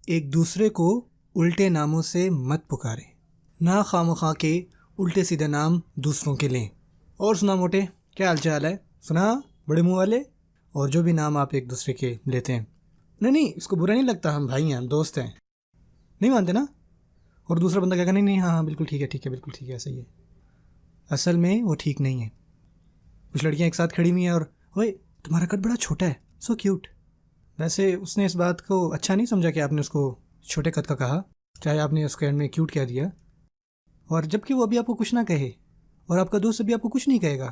ایک دوسرے کو الٹے ناموں سے مت پکاریں، نہ خواہ کے الٹے سیدھے نام دوسروں کے لیں۔ اور سنا موٹے، کیا حال چال ہے؟ سنا بڑے منہ والے، اور جو بھی نام آپ ایک دوسرے کے لیتے ہیں، نہیں اس کو برا نہیں لگتا، ہم بھائی ہیں، ہم دوست ہیں، نہیں مانتے نا؟ اور دوسرا بندہ کہا نہیں ہاں بالکل ٹھیک ہے بالکل ٹھیک ہے، صحیح ہے۔ اصل میں وہ ٹھیک نہیں ہے۔ کچھ لڑکیاں ایک ساتھ کھڑی ہوئی ہیں اور اوئے تمہارا قد بڑا چھوٹا ہے، سو کیوٹ۔ ویسے اس نے اس بات کو اچھا نہیں سمجھا کہ آپ نے اس کو چھوٹے قد کا کہا، چاہے آپ نے اس کے اینڈ میں کیوٹ کہہ دیا، اور جب کہ وہ ابھی آپ کو کچھ نہ کہے اور آپ کا دوست ابھی آپ کو کچھ نہیں کہے گا۔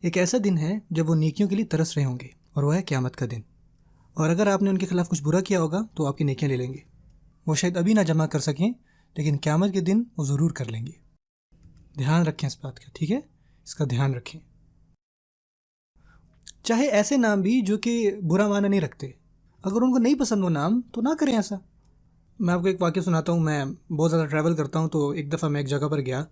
ایک ایسا دن ہے جب وہ نیکیوں کے لیے ترس رہے ہوں گے، اور وہ ہے قیامت کا دن۔ اور اگر آپ نے ان کے خلاف کچھ برا کیا ہوگا تو آپ کی نیکیاں لے لیں گے۔ وہ شاید ابھی نہ جمع کر سکیں، لیکن قیامت کے دن وہ ضرور کر لیں گے۔ دھیان رکھیں اس بات کا، ٹھیک ہے؟ اس کا دھیان رکھیں۔ چاہے ایسے نام بھی جو کہ برا معنی نہیں رکھتے، اگر ان کو نہیں پسند وہ نام تو نہ کریں ایسا۔ میں آپ کو ایک واقعہ سناتا ہوں۔ میں بہت زیادہ ٹریول کرتا ہوں، تو ایک دفعہ میں ایک جگہ پر گیا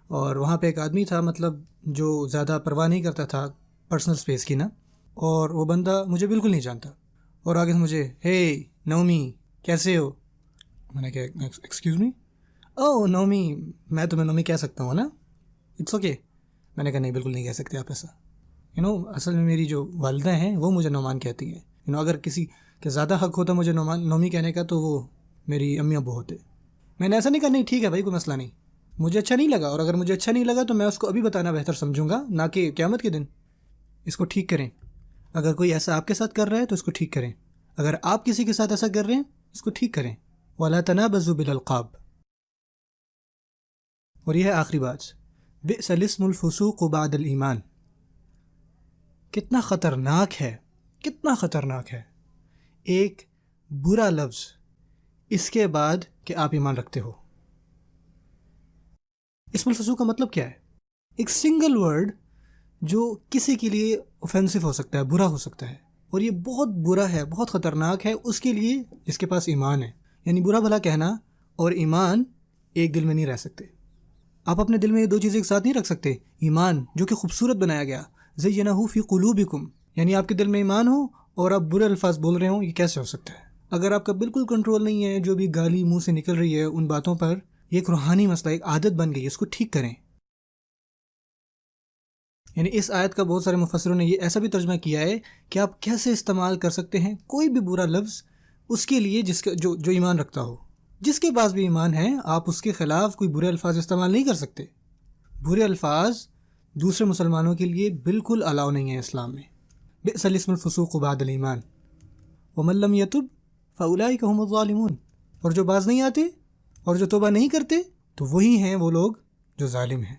اور وہاں پہ ایک آدمی تھا، مطلب جو زیادہ پرواہ نہیں کرتا تھا پرسنل سپیس کی نا، اور وہ بندہ مجھے بالکل نہیں جانتا، اور آگے سے مجھے ہے نومی کیسے ہو؟ میں نے کہا ایکسکیوز می، او نومی، میں تمہیں نومی کہہ سکتا ہوں نا، اٹس اوکے۔ میں نے کہا نہیں بالکل نہیں کہہ سکتے آپ ایسا، اصل میں میری جو والدہ ہیں وہ مجھے نعمان کہتی ہیں، اگر کسی کے زیادہ حق ہوتا مجھے نومی کہنے کا تو وہ میری امی ابو ہوتے۔ میں نے ایسا نہیں کہا، نہیں ٹھیک ہے بھائی کوئی مسئلہ نہیں، مجھے اچھا نہیں لگا، اور اگر مجھے اچھا نہیں لگا تو میں اس کو ابھی بتانا بہتر سمجھوں گا، نہ کہ قیامت کے دن۔ اس کو ٹھیک کریں۔ اگر کوئی ایسا آپ کے ساتھ کر رہا ہے تو اس کو ٹھیک کریں، اگر آپ کسی کے ساتھ ایسا کر رہے ہیں اس کو ٹھیک کریں۔ وَلَا تَنَابَزُوا بِالْأَلْقَابِ۔ اور یہ ہے آخری بات، بئس الاسم الفسوق بعد الایمان۔ کتنا خطرناک ہے، کتنا خطرناک ہے ایک برا لفظ اس کے بعد کہ آپ ایمان رکھتے ہو۔ اسم الفسوق کا مطلب کیا ہے؟ ایک سنگل ورڈ جو کسی کے لیے اوفینسو ہو سکتا ہے، برا ہو سکتا ہے، اور یہ بہت برا ہے، بہت خطرناک ہے اس کے لیے جس کے پاس ایمان ہے۔ یعنی برا بھلا کہنا اور ایمان ایک دل میں نہیں رہ سکتے۔ آپ اپنے دل میں یہ دو چیزیں ایک ساتھ نہیں رکھ سکتے۔ ایمان جو کہ خوبصورت بنایا گیا، زینہ فی قلوبکم، یعنی آپ کے دل میں ایمان ہو اور آپ برے الفاظ بول رہے ہوں، یہ کیسے ہو سکتا ہے؟ اگر آپ کا بالکل کنٹرول نہیں ہے، جو بھی گالی منہ سے نکل رہی ہے ان باتوں پر، یہ ایک روحانی مسئلہ، ایک عادت بن گئی، اس کو ٹھیک کریں۔ یعنی اس آیت کا بہت سارے مفسروں نے یہ ایسا بھی ترجمہ کیا ہے کہ آپ کیسے استعمال کر سکتے ہیں کوئی بھی برا لفظ اس کے لیے جس کا جو ایمان رکھتا ہو، جس کے پاس بھی ایمان ہے، آپ اس کے خلاف کوئی برے الفاظ استعمال نہیں کر سکتے۔ برے الفاظ دوسرے مسلمانوں کے لیے بالکل الاؤ نہیں ہے اسلام میں۔ بئس الاسم الفسوق بعد الایمان ومن لم یتب فاولئک هم الظالمون۔ اور جو باز نہیں آتے اور جو توبہ نہیں کرتے تو وہی ہیں وہ لوگ جو ظالم ہیں۔